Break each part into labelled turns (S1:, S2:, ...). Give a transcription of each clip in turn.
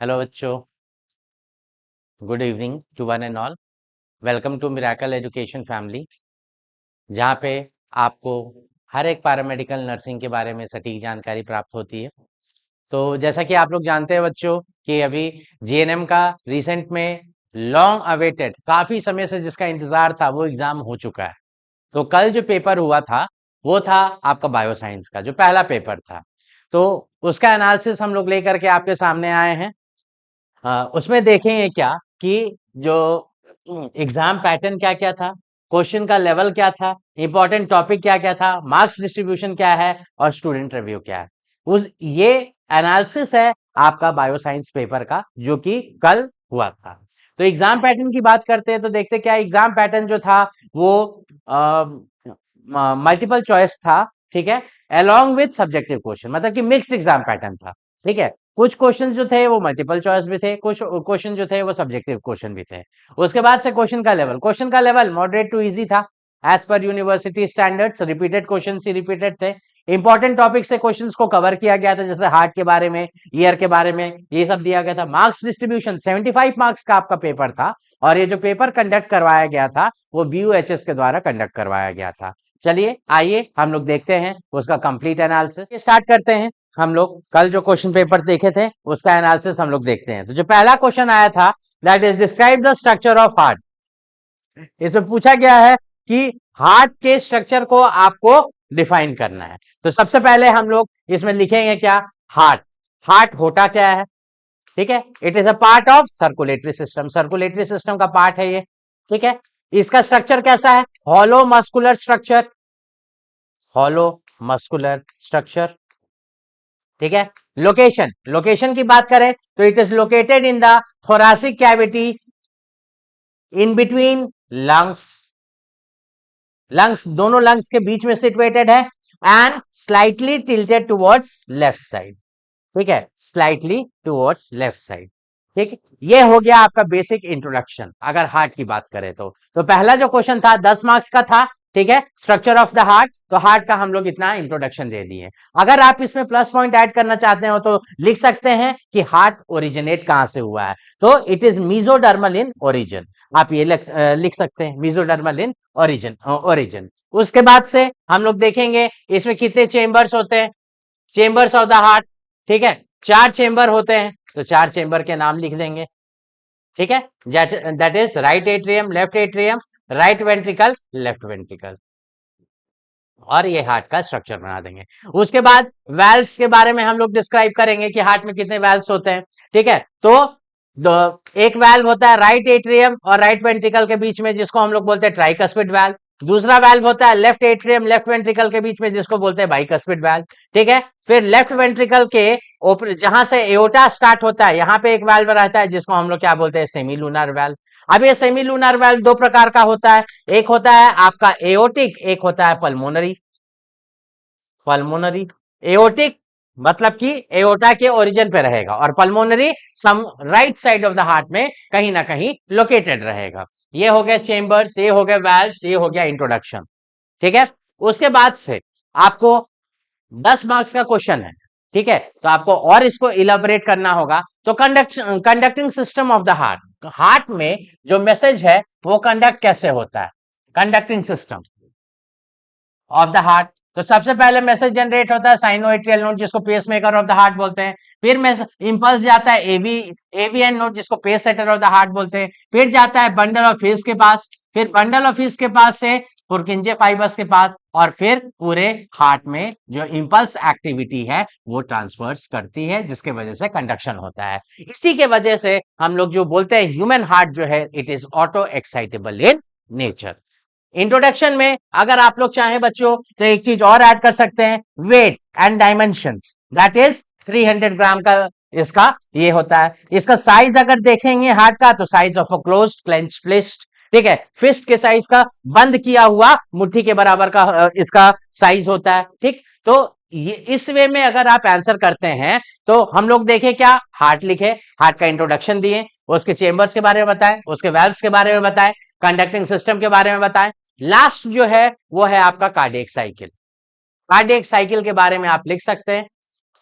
S1: Hello बच्चों, good evening to one and all. Welcome to miracle education family, जहाँ पे आपको हर एक पैरामेडिकल नर्सिंग के बारे में सटीक जानकारी प्राप्त होती है। तो जैसा कि आप लोग जानते हैं बच्चों कि अभी जीएनएम का रिसेंट में लॉन्ग अवेटेड काफी समय से जिसका इंतजार था वो एग्जाम हो चुका है। तो कल जो पेपर हुआ था वो था आपका बायोसाइंस का जो पहला पेपर था। तो उसका एनालिसिस हम लोग लेकर के आपके सामने आए हैं। उसमें देखेंगे क्या कि जो एग्जाम पैटर्न क्या क्या था, क्वेश्चन का लेवल क्या था, इंपॉर्टेंट टॉपिक क्या क्या था, मार्क्स डिस्ट्रीब्यूशन क्या है और स्टूडेंट रिव्यू क्या है। उस ये एनालिसिस है आपका बायोसाइंस पेपर का जो कि कल हुआ था। तो एग्जाम पैटर्न की बात करते हैं तो देखते क्या एग्जाम पैटर्न जो था वो मल्टीपल चॉइस था, ठीक है, अलोंग विथ सब्जेक्टिव क्वेश्चन, मतलब कि मिक्स्ड एग्जाम पैटर्न था। ठीक है, कुछ क्वेश्चन जो थे वो मल्टीपल चॉइस भी थे, कुछ क्वेश्चन जो थे वो सब्जेक्टिव क्वेश्चन भी थे। उसके बाद से क्वेश्चन का लेवल मॉडरेट टू इजी था एज पर यूनिवर्सिटी स्टैंडर्ड्स। रिपीटेड क्वेश्चन ही रिपीटेड थे। इंपॉर्टेंट टॉपिक से क्वेश्चंस को कवर किया गया था, जैसे हार्ट के बारे में, ईयर के बारे में, ये सब दिया गया था। मार्क्स डिस्ट्रीब्यूशन 75 मार्क्स का आपका पेपर था और ये जो पेपर कंडक्ट करवाया गया था वो BUHS के द्वारा कंडक्ट करवाया गया था। चलिए आइए हम लोग देखते हैं उसका कंप्लीट एनालिसिस स्टार्ट करते हैं। हम लोग कल जो क्वेश्चन पेपर देखे थे उसका एनालिसिस हम लोग देखते हैं। तो जो पहला क्वेश्चन आया था, that is describe the structure of heart. इसमें पूछा गया है कि हार्ट के स्ट्रक्चर को आपको डिफाइन करना है। तो सबसे पहले हम लोग इसमें लिखेंगे क्या, हार्ट। हार्ट होता क्या है, ठीक है, it is a part of circulatory system. Circulatory system का पार्ट है ये, ठीक है। इसका स्ट्रक्चर कैसा है, hollow muscular structure, hollow muscular structure, ठीक है। लोकेशन, लोकेशन की बात करें तो it is located in the thoracic cavity in between lungs. Lungs, दोनों लंग्स के बीच में सिचुएटेड है and slightly tilted towards left side, ठीक है, स्लाइटली टुवर्ड्स लेफ्ट साइड। ठीक, ये हो गया आपका बेसिक इंट्रोडक्शन अगर हार्ट की बात करें तो पहला जो क्वेश्चन था 10 मार्क्स का था, ठीक है, स्ट्रक्चर ऑफ द हार्ट। तो हार्ट का हम लोग इतना इंट्रोडक्शन दे दिए। अगर आप इसमें प्लस पॉइंट ऐड करना चाहते हो तो लिख सकते हैं कि हार्ट ओरिजिनेट कहां से हुआ है। तो it is mesodermal in origin, आप ये लिख सकते हैं, मीजोडर्मल इन ओरिजिन। ओरिजिन उसके बाद से हम लोग देखेंगे इसमें कितने चेंबर्स होते हैं, चेंबर्स ऑफ द हार्ट, ठीक है, 4 चेंबर होते हैं। तो 4 चेंबर के नाम लिख देंगे, ठीक है, that is right atrium, left atrium, right ventricle, left ventricle. और ये हार्ट का स्ट्रक्चर बना देंगे। उसके बाद वैल्व्स के बारे में हम लोग डिस्क्राइब करेंगे कि हार्ट में कितने वैल्व्स होते हैं, ठीक है। तो एक वैल्व होता है राइट एट्रियम और राइट वेंट्रिकल के बीच में जिसको हम लोग बोलते हैं ट्राइकस्पिड वैल्व। दूसरा वैल्व होता है लेफ्ट एट्रियम लेफ्ट वेंट्रिकल के बीच में जिसको बोलते हैं बाइकस्पिड वैल्व, ठीक है। फिर लेफ्ट वेंट्रिकल के ऊपर जहां से एओर्टा स्टार्ट होता है यहाँ पे एक वैल्व रहता है जिसको हम लोग क्या बोलते हैं, सेमी लूनर वैल्व। अब ये सेमी लूनर वैल्व दो प्रकार का होता है, एक होता है आपका एओटिक, एक होता है पल्मोनरी। पल्मोनरी, एओटिक मतलब कि एओर्टा के ओरिजिन पे रहेगा और pulmonary some right side of the heart में कहीं ना कहीं लोकेटेड रहेगा। ये हो गया चेंबर्स, ये हो गया वैल्व्स, ये हो गया इंट्रोडक्शन, ठीक है। उसके बाद से आपको 10 मार्क्स का क्वेश्चन है, ठीक है, तो आपको और इसको इलाबोरेट करना होगा। तो conducting system of the heart, heart में जो मैसेज है वो कंडक्ट कैसे होता है, conducting system of the heart. तो सबसे पहले मैसेज जनरेट होता है साइनोएट्रियल नोड जिसको पेसमेकर ऑफ द हार्ट बोलते हैं। फिर इंपल्स जाता है एवीएन नोड जिसको pace setter of the heart बोलते हैं। फिर जाता है बंडल ऑफ हिस के पास, फिर बंडल ऑफ हिस के पास से पुरकिंजे फाइबर्स के पास, और फिर पूरे हार्ट में जो इंपल्स एक्टिविटी है वो ट्रांसफर्स करती है जिसके वजह से कंडक्शन होता है। इसी के वजह से हम लोग जो बोलते हैं ह्यूमन हार्ट जो है it is auto excitable in nature. Introduction में अगर आप लोग चाहें बच्चों तो एक चीज और ऐड कर सकते हैं, weight and dimensions, that is 300 gram का इसका ये होता है। इसका साइज अगर देखेंगे हार्ट का तो size of a closed clenched fist, ठीक है, फिस्ट के साइज का, बंद किया हुआ मुट्ठी के बराबर का इसका साइज होता है, ठीक। तो ये इस वे में अगर आप आंसर करते हैं तो हम लोग देखें क्या, हार्ट लिखे, हार्ट का इंट्रोडक्शन दिए, उसके चेंबर्स के बारे में बताएं, उसके वैल्व्स के बारे में बताएं, कंडक्टिंग सिस्टम के बारे में बताएं। लास्ट जो है वो है आपका कार्डियक साइकिल। कार्डियक साइकिल के बारे में आप लिख सकते हैं,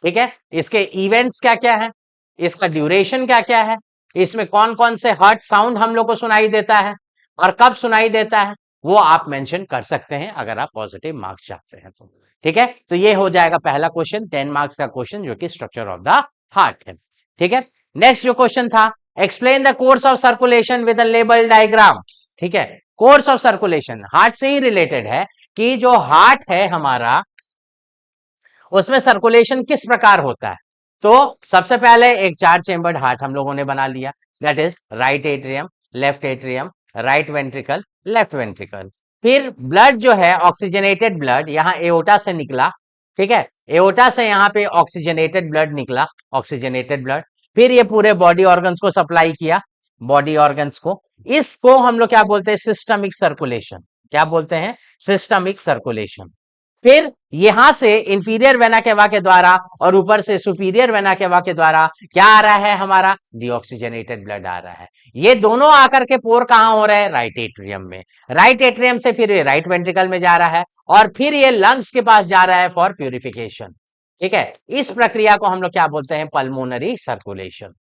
S1: ठीक है, इसके इवेंट्स क्या क्या है, इसका ड्यूरेशन क्या क्या है, इसमें कौन कौन से हर्ट साउंड हम लोग को सुनाई देता है और कब सुनाई देता है, वो आप मेंशन कर सकते हैं अगर आप पॉजिटिव मार्क्स चाहते हैं तो। ठीक है, तो ये हो जाएगा पहला क्वेश्चन, 10 मार्क्स का क्वेश्चन जो कि स्ट्रक्चर ऑफ द हार्ट है। ठीक है, नेक्स्ट जो क्वेश्चन था, explain the course of circulation with a label diagram. ठीक है, कोर्स ऑफ सर्कुलेशन हार्ट से ही रिलेटेड है कि जो हार्ट है हमारा उसमें सर्कुलेशन किस प्रकार होता है। तो सबसे पहले एक 4 चेम्बर्ड हार्ट हम लोगों ने बना लिया, that is right atrium, left atrium, right ventricle, left ventricle. फिर ब्लड जो है ऑक्सीजनेटेड ब्लड यहाँ एओर्टा से निकला। ठीक है, एओर्टा से यहाँ पे ऑक्सीजनेटेड ब्लड निकला, ऑक्सीजनेटेड ब्लड। फिर ये पूरे बॉडी ऑर्गन्स को सप्लाई किया, बॉडी ऑर्गन्स को। इसको हम लोग क्या बोलते हैं, सिस्टमिक सर्कुलेशन। क्या बोलते हैं, सिस्टमिक सर्कुलेशन। फिर यहां से इंफीरियर वेना केवा के द्वारा और ऊपर से सुपीरियर वेना केवा के द्वारा क्या आ रहा है, हमारा डीऑक्सीजनेटेड ब्लड आ रहा है। ये दोनों आकर के पोर कहां हो रहे हैं, राइट एट्रियम में। राइट एट्रियम से फिर ये राइट वेंट्रिकल में जा रहा है और फिर ये लंग्स के पास जा रहा है फॉर प्यूरिफिकेशन। ठीक है, इस प्रक्रिया को हम लोग क्या बोलते हैं, पल्मोनरी सर्कुलेशन।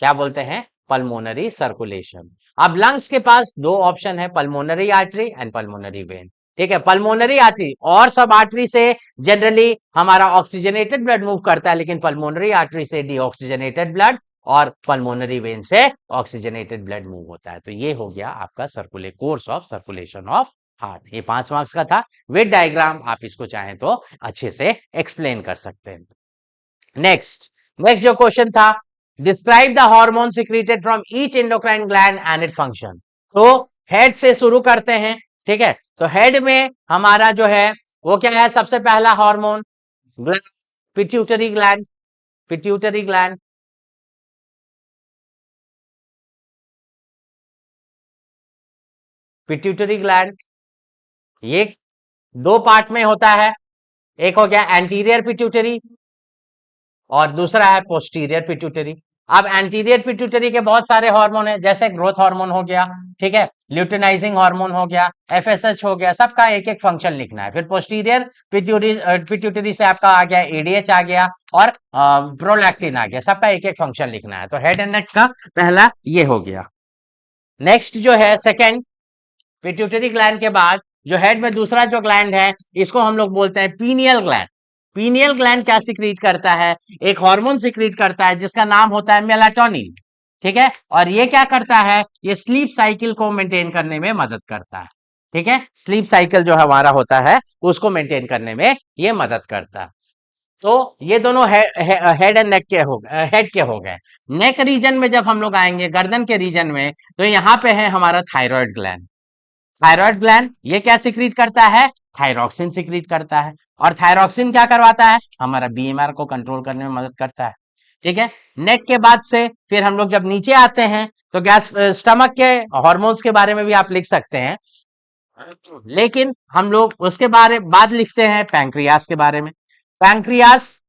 S1: क्या बोलते हैं, पल्मोनरी सर्कुलेशन। अब लंग्स के पास दो ऑप्शन है, pulmonary artery and pulmonary vein. ठीक है, पल्मोनरी आर्टरी और सब आर्टरी से जनरली हमारा ऑक्सीजनेटेड ब्लड मूव करता है, लेकिन पल्मोनरी आर्टरी से डीऑक्सीजनेटेड ब्लड और पल्मोनरी वेन से ऑक्सीजनेटेड ब्लड मूव होता है। तो ये हो गया आपका course of circulation of heart. ये 5 मार्क्स का था विद डायग्राम, आप इसको चाहें तो अच्छे से एक्सप्लेन कर सकते हैं। नेक्स्ट जो क्वेश्चन था, describe the hormone secreted from each endocrine gland and it function. तो हेड से शुरू करते हैं। ठीक है, तो हेड में हमारा जो है वो क्या है, सबसे पहला hormone pituitary gland. Pituitary gland, pituitary gland ये दो पार्ट में होता है, एक हो गया एंटीरियर पिट्यूटरी और दूसरा है पोस्टीरियर पिट्यूटरी। अब एंटीरियर पिट्यूटरी के बहुत सारे हार्मोन है, जैसे ग्रोथ हार्मोन हो गया, ठीक है, ल्यूटिनाइजिंग हार्मोन हो गया, एफएसएच हो गया, सबका एक एक फंक्शन लिखना है। फिर पोस्टीरियर पिट्यूटरी से आपका आ गया एडीएच आ गया और प्रोलैक्टिन आ गया, सबका एक एक फंक्शन लिखना है। तो हेड एंड नेक का पहला ये हो गया। नेक्स्ट जो है सेकेंड, पिट्यूटरी ग्लैंड के बाद जो हेड में दूसरा जो ग्लैंड है इसको हम लोग बोलते हैं पीनियल ग्लैंड। पीनियल ग्लैंड क्या सिक्रीट करता है, एक हार्मोन सिक्रीट करता है जिसका नाम होता है मेलाटोनिन। ठीक है, और ये क्या करता है, ये स्लीप साइकिल को मेंटेन करने में मदद करता है। ठीक है, स्लीप साइकिल जो हमारा होता है उसको मेंटेन करने में ये मदद करता है। तो ये दोनों हेड एंड नेक के हो गए, हेड के हो गए। नेक रीजन में जब हम लोग आएंगे, गर्दन के रीजन में, तो यहाँ पे है हमारा थायराइड ग्लैंड। थायराइड ग्लैंड ये क्या सिक्रीट करता है, थायरॉक्सिन सिक्रीट करता है। और थायरॉक्सिन क्या करवाता है, हमारा बीएमआर को कंट्रोल करने में मदद करता है। ठीक है, नेक के बाद से फिर हम लोग जब नीचे आते हैं तो गैस स्टमक के हॉर्मोन्स के बारे में भी आप लिख सकते हैं, लेकिन हम लोग उसके बाद लिखते हैं पैंक्रियास के बारे में। पैंक्रियास,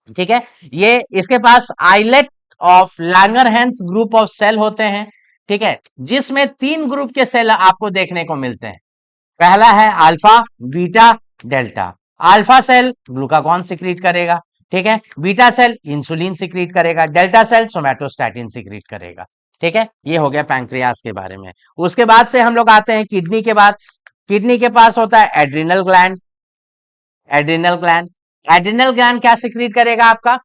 S1: ठीक है, ये इसके पास islet of Langerhans group of cell होते हैं। ठीक है, जिसमें 3 ग्रुप के सेल आपको देखने को मिलते हैं। पहला है alpha, beta, delta. Alpha cell glucagon secrete करेगा, ठीक है, बीटा सेल इंसुलिन सिक्रीट करेगा, डेल्टा सेल सोमैटोस्टैटिन सिक्रीट करेगा। ठीक है, ये हो गया पैंक्रियास के बारे में। उसके बाद से हम लोग आते हैं किडनी के बाद। किडनी के पास होता है adrenal gland. Adrenal gland, adrenal gland क्या सिक्रीट करेगा आपका,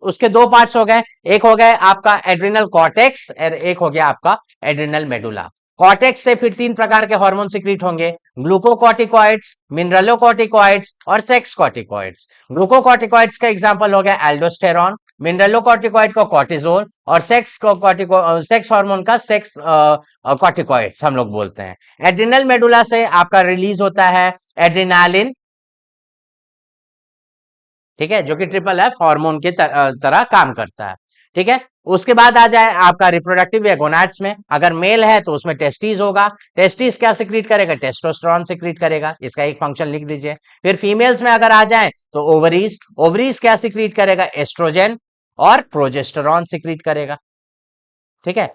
S1: उसके 2 पार्ट्स हो गए, एक हो गए आपका एड्रिनल कॉर्टेक्स और एक हो गया आपका एड्रिनल मेडुला। कॉर्टेक्स से फिर 3 प्रकार के हार्मोन सिक्रीट होंगे, ग्लूकोकॉर्टिकॉइड्स, मिनरलोकॉर्टिकॉइड्स और सेक्स कॉर्टिकॉइड्स। ग्लूकोकॉर्टिकॉइड्स का एग्जांपल हो गया एल्डोस्टेरॉन, मिनरलोकॉर्टिकॉइड को कॉर्टिजोल और सेक्स हार्मोन का सेक्स कॉर्टिकॉइड्स हम लोग बोलते हैं। एड्रिनल मेडुला से आपका रिलीज होता है एड्रिनालिन, ठीक है, जो कि ट्रिपल एफ हार्मोन के तरह काम करता है। ठीक है, उसके बाद आ जाए आपका रिप्रोडक्टिव या गोनाड्स में, अगर मेल है तो उसमें टेस्टिस होगा। टेस्टिस क्या सिक्रीट करेगा, टेस्टोस्टेरोन सिक्रीट करेगा, इसका एक फंक्शन लिख दीजिए। फिर फीमेल्स में अगर आ जाए तो ओवरीज, ओवरीज क्या सिक्रीट करेगा, एस्ट्रोजन और प्रोजेस्टेरॉन सिक्रीट करेगा। ठीक है,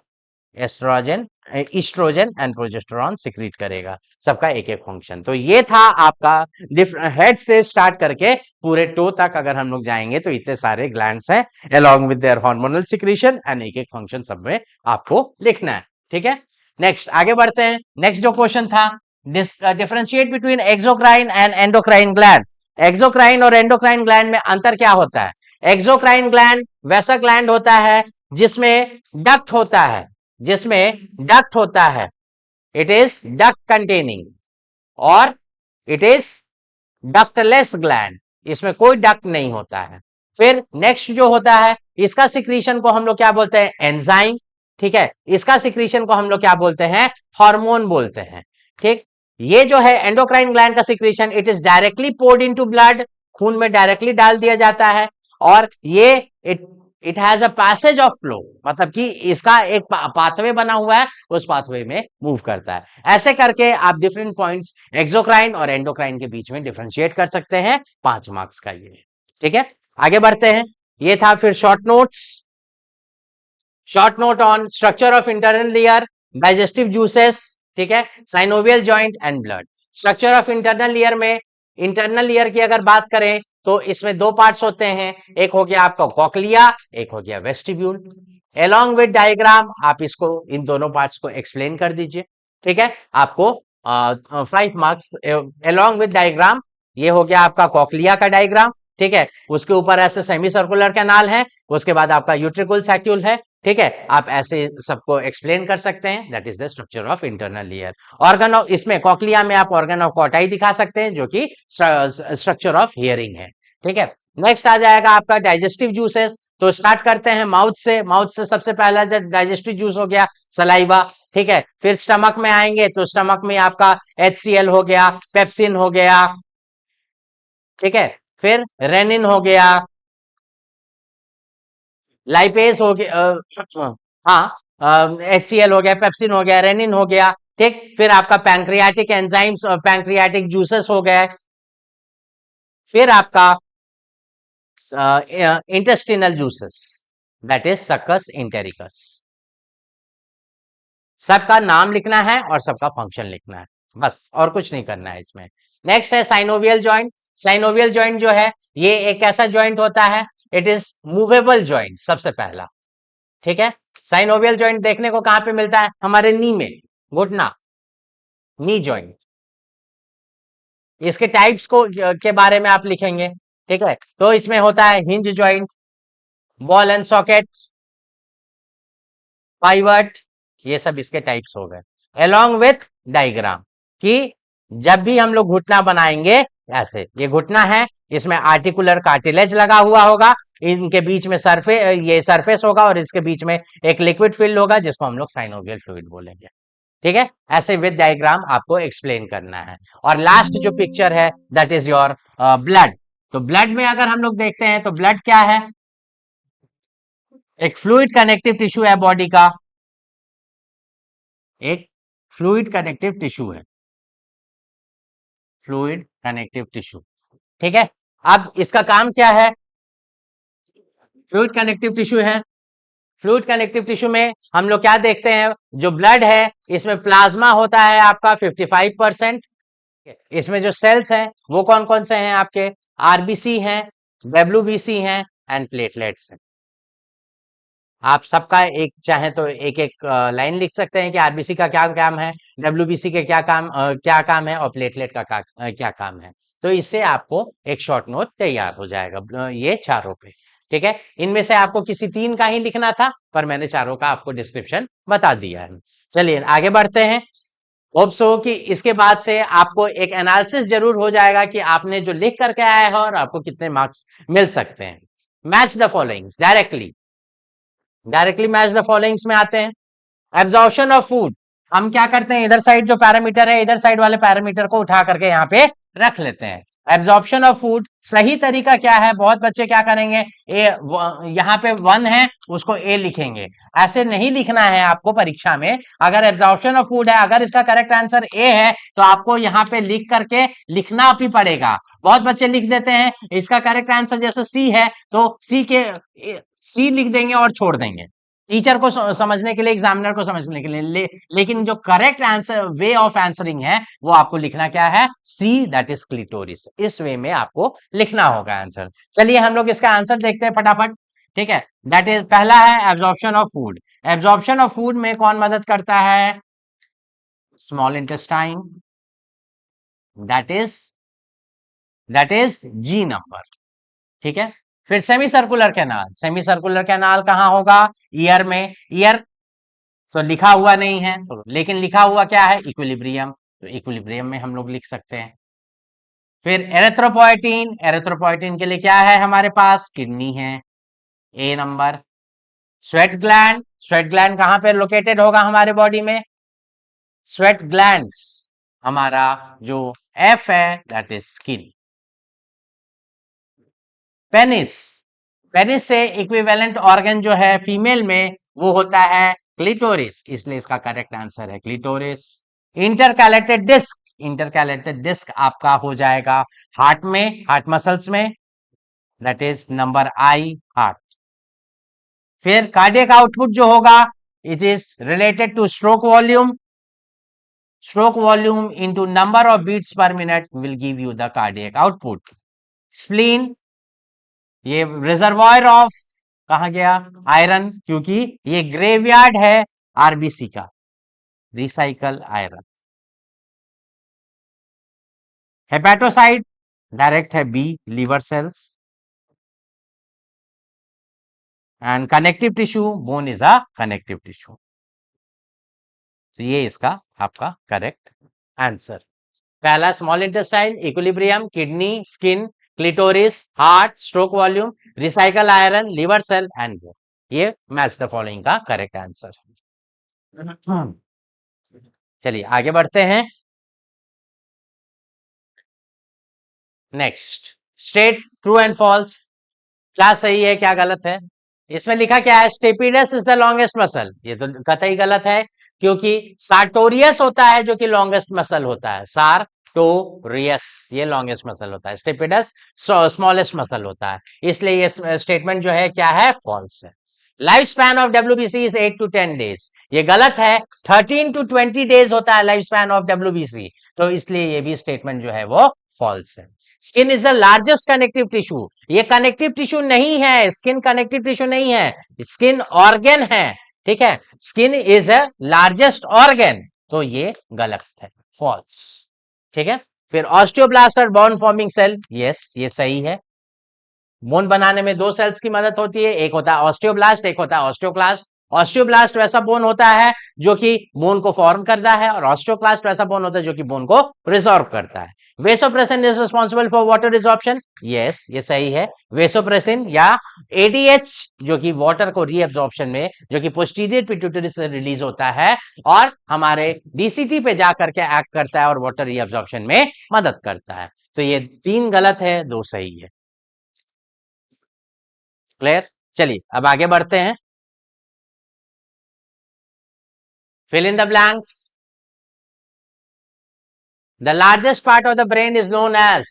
S1: estrogen estrogen and progesterone secrete करेगा, सबका एक एक फंक्शन। तो ये था आपका हेड से स्टार्ट करके पूरे टो तक अगर हम लोग जाएंगे तो इतने सारे ग्लैंड्स हैं along with their hormonal secretion and एक एक फंक्शन सब में आपको लिखना है। ठीक है, नेक्स्ट आगे बढ़ते हैं। नेक्स्ट जो क्वेश्चन था, differentiate between exocrine and endocrine gland. Exocrine और एंडोक्राइन ग्लैंड में अंतर क्या होता है? एक्सोक्राइन ग्लैंड वैसा ग्लैंड होता है जिसमें डक्ट होता है, जिसमें डक्ट होता है, इट इज डक्ट कंटेनिंग, और इट इज डक्टलेस ग्लैंड, इसमें कोई डक्ट नहीं होता है। फिर नेक्स्ट जो होता है, इसका सिक्रीशन को हम लोग क्या बोलते हैं? एंजाइम। ठीक है, इसका सिक्रीशन को हम लोग क्या बोलते हैं? हार्मोन बोलते हैं। ठीक, ये जो है एंडोक्राइन ग्लैंड का secretion, it is directly poured into blood, खून में डायरेक्टली डाल दिया जाता है, और ये it has a passage of flow, मतलब कि इसका एक पाथवे बना हुआ है, उस पाथवे में मूव करता है। ऐसे करके आप डिफरेंट पॉइंट्स एक्सोक्राइन और एंडोक्राइन के बीच में डिफरेंशिएट कर सकते हैं, 5 मार्क्स का ये। ठीक है, आगे बढ़ते हैं। ये था फिर short notes, short note on structure of internal layer, digestive juices, ठीक है, synovial joint and blood. Structure of internal layer में, इंटरनल लेयर की अगर बात करें तो इसमें 2 पार्ट्स होते हैं, एक हो गया आपका कॉक्लिया, एक हो गया वेस्टिब्यूल। अलोंग विद डायग्राम आप इसको, इन दोनों पार्ट्स को एक्सप्लेन कर दीजिए। ठीक है, आपको 5 मार्क्स अलोंग विद डायग्राम। ये हो गया आपका कॉक्लिया का डायग्राम, ठीक है, उसके ऊपर ऐसे सेमी सर्कुलर कैनाल है, उसके बाद आपका यूट्रिकुल सैक्यूल है। ठीक है, आप ऐसे सबको एक्सप्लेन कर सकते हैं, that is the structure of internal layer. Organ of, इसमें कॉक्लिया में आप ऑर्गन ऑफ कॉटाई दिखा सकते हैं, जो कि स्ट्रक्चर ऑफ हियरिंग है। ठीक है, नेक्स्ट आ जाएगा आपका डाइजेस्टिव जूसेस। तो स्टार्ट करते हैं माउथ से। माउथ से सबसे पहला डाइजेस्टिव जूस हो गया सलाइवा। ठीक है, फिर स्टमक में आएंगे तो स्टमक में आपका HCl हो गया, पेप्सिन हो गया, ठीक है, फिर रेनिन हो गया, लाइपेज हो गया, हाँ, HCl हो गया, पेप्सिन हो गया, रेनिन हो गया। ठीक, फिर आपका पैंक्रियाटिक एंजाइम्स और पैंक्रियाटिक जूसेस हो गए, फिर आपका intestinal juices, that is succus entericus. सबका नाम लिखना है और सबका फंक्शन लिखना है, बस, और कुछ नहीं करना है इसमें। नेक्स्ट है साइनोवियल जॉइंट। साइनोवियल जॉइंट जो है, ये एक ऐसा जॉइंट होता है, इट इज मूवेबल जॉइंट सबसे पहला। ठीक है, साइनोवियल जॉइंट देखने को कहां पे मिलता है? हमारे नी में, घुटना, नी जॉइंट। इसके टाइप्स को के बारे में आप लिखेंगे। ठीक है, तो इसमें होता है hinge joint, ball and socket, pivot, ये सब इसके टाइप्स हो गए। अलोंग विथ डायग्राम, कि जब भी हम लोग घुटना बनाएंगे, ऐसे ये घुटना है, इसमें आर्टिकुलर कार्टिलेज लगा हुआ होगा, इनके बीच में ये सरफेस होगा, और इसके बीच में एक लिक्विड फिल्ड होगा, जिसको हम लोग साइनोवियल फ्लूइड बोलेंगे। ठीक है, ऐसे विद डायग्राम आपको एक्सप्लेन करना है। और लास्ट जो पिक्चर है, दैट इज योर ब्लड। तो ब्लड में अगर हम लोग देखते हैं तो ब्लड क्या है? एक फ्लूइड कनेक्टिव टिश्यू है बॉडी का, एक फ्लूइड कनेक्टिव टिश्यू है, फ्लूइड कनेक्टिव टिश्यू। ठीक है, अब इसका काम क्या है? फ्लूइड कनेक्टिव टिश्यू है। फ्लूइड कनेक्टिव टिश्यू में हम लोग क्या देखते हैं? जो ब्लड है, इसमें प्लाज्मा होता है आपका 55%। इसमें जो सेल्स हैं वो कौन कौन से हैं आपके? आरबीसी हैं, डब्ल्यूबीसी हैं एंड प्लेटलेट्स हैं। आप सबका एक चाहे तो एक एक लाइन लिख सकते हैं कि आरबीसी का क्या काम है, डब्ल्यूबीसी के क्या काम है, और प्लेटलेट का क्या काम है। तो इससे आपको एक शॉर्ट नोट तैयार हो जाएगा, ये चारों पे। ठीक है, इनमें से आपको किसी 3 का ही लिखना था, पर मैंने चारों का आपको डिस्क्रिप्शन बता दिया है। चलिए आगे बढ़ते हैं। होप सो कि इसके बाद से आपको एक एनालिसिस जरूर हो जाएगा कि आपने जो लिख करके आया है और आपको कितने मार्क्स मिल सकते हैं। Match the followings directly match the followings में आते हैं। एब्जॉर्प्शन ऑफ फूड, हम क्या करते हैं, इधर साइड जो पैरामीटर है, इधर साइड वाले पैरामीटर को उठा करके यहाँ पे रख लेते हैं। एब्जॉर्प्शन ऑफ फूड, सही तरीका क्या है? बहुत बच्चे क्या करेंगे, यहाँ पे 1 है, उसको A लिखेंगे। ऐसे नहीं लिखना है आपको परीक्षा में। अगर एब्जॉर्प्शन ऑफ फूड है, अगर इसका करेक्ट आंसर A है, तो आपको यहाँ पे लिख करके लिखना भी पड़ेगा। बहुत बच्चे लिख देते हैं इसका करेक्ट आंसर जैसे C है, तो C लिख देंगे और छोड़ देंगे। टीचर को समझने के लिए, एग्जामिनर को समझने के लिए, लेकिन जो correct answer, way of answering है, वो आपको लिखना क्या है, सी, दैट इज क्लिटोरिस। इस वे में आपको लिखना होगा आंसर। चलिए हम लोग इसका आंसर देखते हैं फटाफट। ठीक है, दैट इज, पहला है absorption of food. Absorption of food में कौन मदद करता है, small intestine, that is G number. ठीक है, फिर semi circular canal. Semi circular canal कहां होगा, ईयर में। ईयर तो लिखा हुआ नहीं है, तो लेकिन लिखा हुआ क्या है, इक्विलिब्रियम, तो इक्विलिब्रियम में हम लोग लिख सकते हैं। फिर एरेथ्रोपोइटीन, एरेथ्रोपोइटीन के लिए क्या है हमारे पास, किडनी है, A number. Sweat gland, sweat gland कहां पे लोकेटेड होगा हमारे बॉडी में, स्वेट ग्लैंड्स, हमारा जो एफ है, that is skin. Penis, penis से इक्विवेलेंट ऑर्गन जो है फीमेल में, वो होता है क्लिटोरिस, इसलिए इसका करेक्ट आंसर है clitoris. Intercalated disc, intercalated disc आपका हो जाएगा हार्ट में, हार्ट मसल्स में, that is number I, heart. फिर कार्डियक आउटपुट जो होगा, it is related to stroke volume, stroke volume into number of beats per minute will give you the cardiac output. Spleen, ये reservoir of, कहा गया, iron, क्योंकि ये graveyard है RBC का, रिसाइकल आयरन। हेपेटोसाइट डायरेक्ट है B, liver cells. And connective tissue, bone is a connective tissue. तो ये इसका आपका करेक्ट आंसर। पहला small intestine, equilibrium, kidney, skin, clitoris, heart, stroke volume, recycle iron, liver cell and bone. ये match the following का correct answer है। चलिए आगे बढ़ते हैं। Next, state true and false, क्या सही है क्या गलत है। इसमें लिखा क्या है, स्टेपिडस इज द लॉन्गेस्ट मसल, ये तो कतई गलत है, क्योंकि सार्टोरियस होता है जो कि लॉन्गेस्ट मसल होता है, सार्टोरियस ये लॉन्गेस्ट मसल होता है, स्टेपिडस स्मॉलेस्ट मसल होता है, इसलिए ये स्टेटमेंट जो है क्या है, फॉल्स है। Life span of WBC is 8 to 10 days, ये गलत है, 13 to 20 डेज होता है लाइफ स्पैन ऑफ डब्ल्यूबीसी, तो इसलिए ये भी स्टेटमेंट जो है वो फॉल्स है। Skin is the largest connective tissue, ये कनेक्टिव टिश्यू नहीं है, स्किन कनेक्टिव टिश्यू नहीं है, स्किन ऑर्गन है। ठीक है, skin is the largest organ, तो ये गलत है, फॉल्स। ठीक है, फिर ऑस्टियोब्लास्ट और बोन फॉर्मिंग सेल, यस ये सही है। बोन बनाने में दो सेल्स की मदद होती है, एक होता है ऑस्टियोब्लास्ट, एक होता है ऑस्टियोक्लास्ट। ऑस्टियोब्लास्ट वैसा बोन होता है जो कि बोन को फॉर्म करता है, और ऑस्टियोक्लास्ट वैसा बोन होता है जो कि बोन को रिजॉर्व करता है। Vasopressin is responsible for water resorption, yes ये सही है। वेसोप्रेसिन या एडीएच जो कि वाटर को रीअब्जॉर्प्शन में, जो कि पोस्टीरियर पिट्यूटरी से रिलीज होता है और हमारे डीसीटी पे जाकर के एक्ट करता है और वाटर रीअब्जॉर्प्शन में मदद करता है। तो ये 3 गलत है, 2 सही है। क्लियर, चलिए अब आगे बढ़ते हैं। Fill in the blanks. The largest part of the brain is known as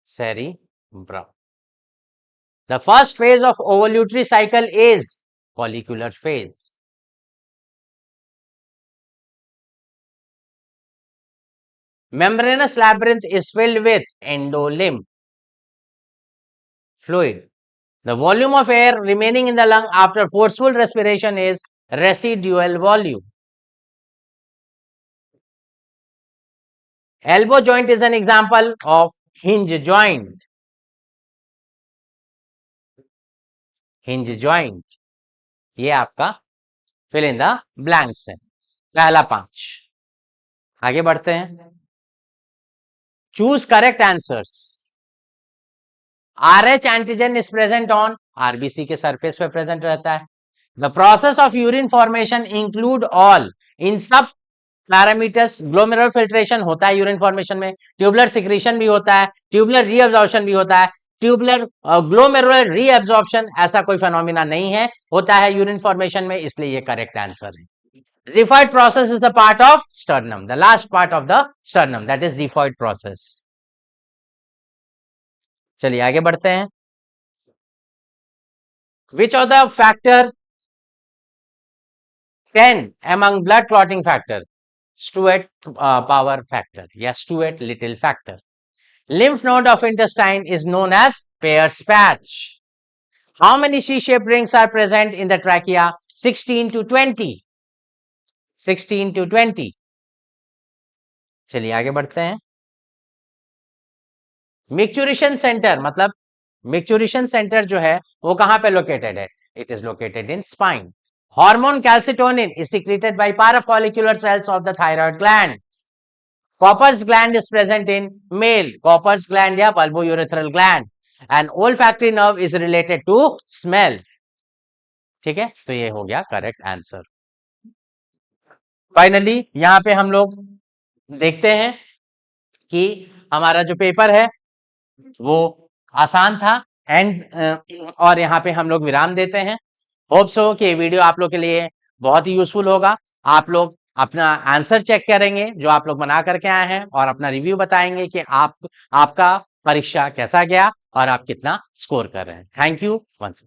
S1: cerebrum. The first phase of ovulatory cycle is follicular phase. Membranous labyrinth is filled with endolimb fluid. The volume of air remaining in the lung after forceful respiration is residual volume. Elbow joint is an example of hinge joint. Hinge joint, ये आपका fill in the blanks है, पहला 5। आगे बढ़ते हैं। Choose correct answers. RH antigen is present on, RBC के surface पे present रहता है। The process of urine formation include all, इन सब पैरामीटर्स, ग्लोमेरुलर फिल्ट्रेशन होता है यूरिन फॉर्मेशन में, ट्यूबुलर सिक्रीशन भी होता है, ट्यूबुलर रीअब्जॉर्प्शन भी होता है, ट्यूबुलर ग्लोमेरुलर रीअब्जॉर्प्शन ऐसा कोई फेनोमेना नहीं है, होता है यूरिन फॉर्मेशन में, इसलिए ये करेक्ट आंसर है। Xiphoid process is the part of sternum, the last part of the sternum, that is xiphoid process. चलिए आगे बढ़ते हैं। Which of the factor 10 among blood clotting factor, Stuart power factor या Stuart Little factor. Lymph node of intestine is known as Peyer's patch. How many C-shaped rings are present in the trachea? 16 to 20. 16 to 20. चलिए आगे बढ़ते हैं. Micturition centre मतलब micturition centre जो है वो कहां पे लोकेटेड है? It is located in spine. Hormone calcitonin is secreted by parafollicular cells of the thyroid gland. Copper's gland is present in male. Copper's gland या bulbourethral gland. And olfactory nerve is related to smell. ठीक है, तो ये हो गया correct answer. Finally यहां पे हम लोग देखते हैं कि हमारा जो पेपर है वो आसान था एंड और यहाँ पे हम लोग विराम देते हैं. होप सो कि ये वीडियो आप लोग के लिए बहुत ही यूजफुल होगा. आप लोग अपना आंसर चेक करेंगे जो आप लोग बना करके आए हैं और अपना रिव्यू बताएंगे कि आपका परीक्षा कैसा गया और आप कितना स्कोर कर रहे हैं. Thank you once.